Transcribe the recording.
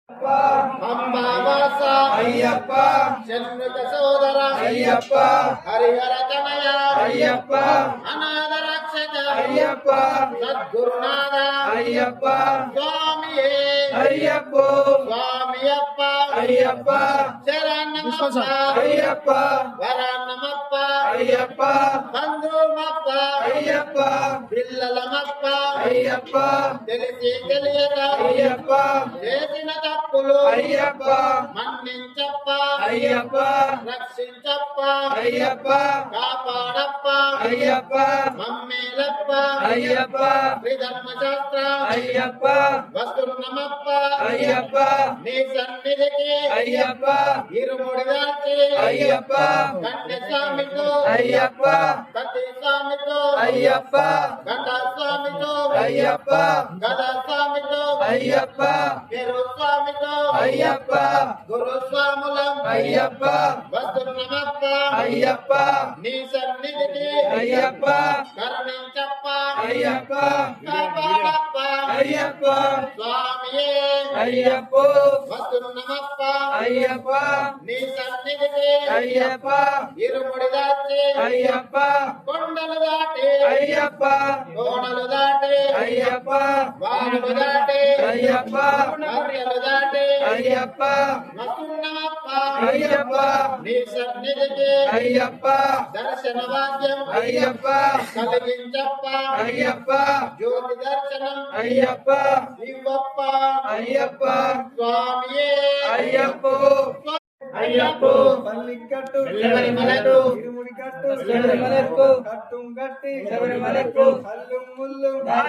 అంబావాస అయ్యప్ప షణ్ముఖ సోదర అయ్యప్ప హరిహర తనయ అయ్యప్ప అనాథ రక్షక అయ్యప్ప సద్గురునాథ అయ్యప్ప స్వామియే అయ్యప్ప స్వామియప్ప అయ్యప్ప శరణమప్ప అయ్యప్ప వరణమప్ప అయ్యప్ప బంధుమప్ప అయ్యప్ప పిల్లలమప్ప అయ్యప్ప తెలిసి తెలియక అయ్యప్ప చేసిన తప్పులు అయ్యప్ప మన్నించప్ప అయ్యప్ప రక్షించప్ప అయ్యప్ప కాపాడప్ప అయ్యప్ప మమ్మేలప్ప అయ్యప్ప శ్రీధర్మశాస్త్ర అయ్యప్ప వస్తున్నమప్ప అయ్యప్ప నీ సన్నిధికి అయ్యప్ప ఇరుముడి దాచి అయ్యప్ప కన్య స్వామితో అయ్యప్ప సతీ స్వామితో అయ్యప్ప గండ స్వామితో అయ్యప్ప గదా స్వామితో అయ్యప్ప గురు స్వామితో అయ్యప్ప గురు స్వాములం అయ్యప్ప వస్తున్నమప్ప అయ్యప్ప నీ సన్నిధికి అయ్యప్ప కరుణించప్ప అయ్యప్ప కాపాడప్ప అయ్యప్ప స్వామియే అయ్యప్ప వస్తున్నమప్ప అయ్యప్ప నీ సన్నిధికి అయ్యప్ప ఇరుముడి దాచి అయ్యప్ప కొండలు దాటి అయ్యప్ప కోణలు దాటి అయ్యప్ప వానలు దాటి అయ్యప్ప మర్యలు దాటి అయ్యప్ప వస్తున్నమప్ప అయ్యప్ప నీ సన్నిధికి అయ్యప్ప దర్శన వాద్యం అయ్యప్ప కలిగించప్ప అయ్యప్ప జ్యోతి దర్శనం అయ్యప్ప ఇవ్వప్ప అయ్యప్ప స్వామియే అయ్యప్ప అయ్యప్ప పల్లికట్టు శబరిమలకు ఇరుముడి కట్టు శబరిమలకు కట్టు గట్టి శబరిమలకు కల్లు ముల్లు